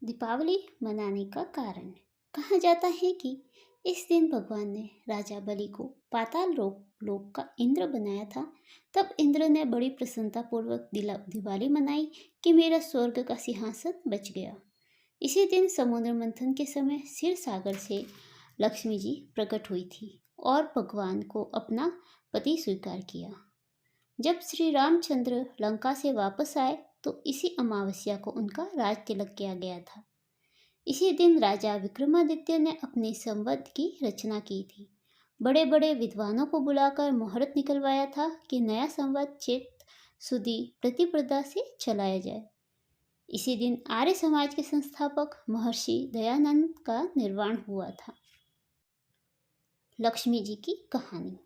दीपावली मनाने का कारण कहा जाता है कि इस दिन भगवान ने राजा बलि को पाताल लोक का इंद्र बनाया था। तब इंद्र ने बड़ी प्रसन्नता पूर्वक दिवाली मनाई कि मेरा स्वर्ग का सिंहासन बच गया। इसी दिन समुद्र मंथन के समय क्षीर सागर से लक्ष्मी जी प्रकट हुई थी और भगवान को अपना पति स्वीकार किया। जब श्री रामचंद्र लंका से वापस आए तो इसी अमावस्या को उनका राज तिलक किया गया था। इसी दिन राजा विक्रमादित्य ने अपने संवत की रचना की थी। बड़े बड़े विद्वानों को बुलाकर मुहूर्त निकलवाया था कि नया संवत चैत सुदी प्रतिपदा से चलाया जाए। इसी दिन आर्य समाज के संस्थापक महर्षि दयानंद का निर्वाण हुआ था। लक्ष्मी जी की कहानी।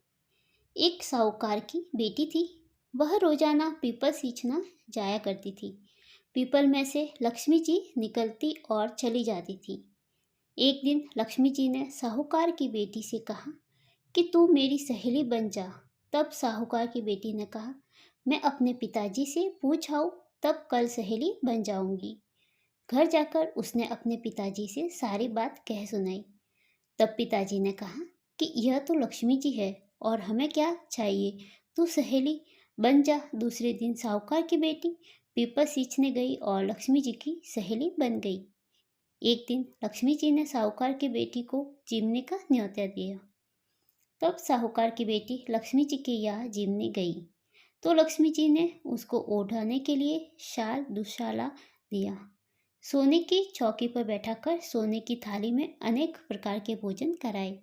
एक साहूकार की बेटी थी। वह रोजाना पीपल सींचना जाया करती थी। पीपल में से लक्ष्मी जी निकलती और चली जाती थी। एक दिन लक्ष्मी जी ने साहूकार की बेटी से कहा कि तू मेरी सहेली बन जा। तब साहूकार की बेटी ने कहा, मैं अपने पिताजी से पूछ आऊं, तब कल सहेली बन जाऊंगी। घर जाकर उसने अपने पिताजी से सारी बात कह सुनाई। तब पिताजी ने कहा कि यह तो लक्ष्मी जी है और हमें क्या चाहिए, तू सहेली बन जा। दूसरे दिन साहूकार की बेटी पीपल सींचने गई और लक्ष्मी जी की सहेली बन गई। एक दिन लक्ष्मी जी ने साहूकार की बेटी को जीमने का न्योता दिया। तब साहूकार की बेटी लक्ष्मी जी के यहाँ जीमने गई तो लक्ष्मी जी ने उसको ओढ़ाने के लिए शाल दुशाला दिया। सोने की चौकी पर बैठाकर सोने की थाली में अनेक प्रकार के भोजन कराए।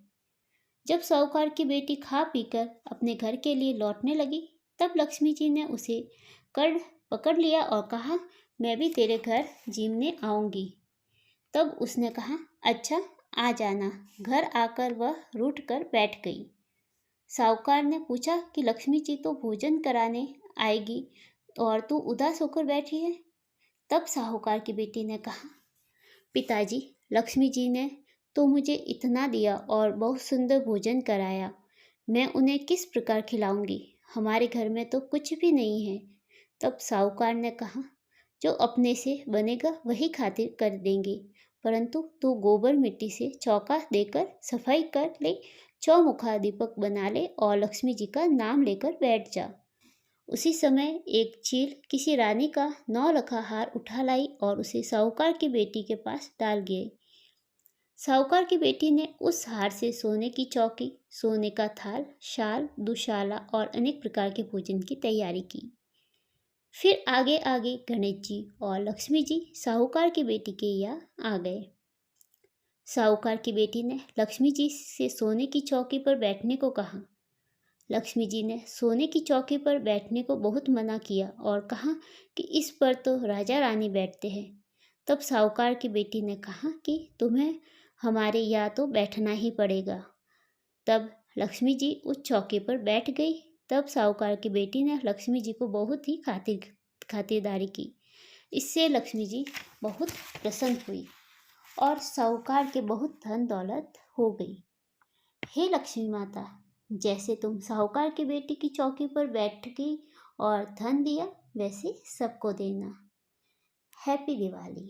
जब साहूकार की बेटी खा पीकर अपने घर के लिए लौटने लगी तब लक्ष्मी जी ने उसे पकड़ लिया और कहा, मैं भी तेरे घर जीमने आऊँगी। तब उसने कहा, अच्छा आ जाना। घर आकर वह रूठ कर बैठ गई। साहूकार ने पूछा कि लक्ष्मी जी तो भोजन कराने आएगी और तू उदास होकर बैठी है। तब साहूकार की बेटी ने कहा, पिताजी, लक्ष्मी जी ने तो मुझे इतना दिया और बहुत सुंदर भोजन कराया, मैं उन्हें किस प्रकार खिलाऊंगी? हमारे घर में तो कुछ भी नहीं है। तब साहूकार ने कहा, जो अपने से बनेगा वही खातिर कर देंगे, परंतु तू गोबर मिट्टी से चौका देकर सफाई कर ले, चौमुखा दीपक बना ले और लक्ष्मी जी का नाम लेकर बैठ जा। उसी समय एक चील किसी रानी का 9 रखा हार उठा लाई और उसे साहूकार की बेटी के पास डाल गई। साहूकार की बेटी ने उस हार से सोने की चौकी, सोने का थाल, शाल, दुशाला और अनेक प्रकार के भोजन की तैयारी की। फिर आगे आगे गणेश जी और लक्ष्मी जी साहूकार की बेटी के यहाँ आ गए। साहूकार की बेटी ने लक्ष्मी जी से सोने की चौकी पर बैठने को कहा। लक्ष्मी जी ने सोने की चौकी पर बैठने को बहुत मना किया और कहा कि इस पर तो राजा रानी बैठते हैं। तब साहूकार की बेटी ने कहा कि तुम्हें हमारे यहाँ तो बैठना ही पड़ेगा। तब लक्ष्मी जी उस चौके पर बैठ गई। तब साहूकार की बेटी ने लक्ष्मी जी को बहुत ही खातिरदारी की। इससे लक्ष्मी जी बहुत प्रसन्न हुई और साहूकार के बहुत धन दौलत हो गई। हे लक्ष्मी माता, जैसे तुम साहूकार की बेटी की चौकी पर बैठ गई और धन दिया, वैसे सबको देना। हैप्पी दिवाली।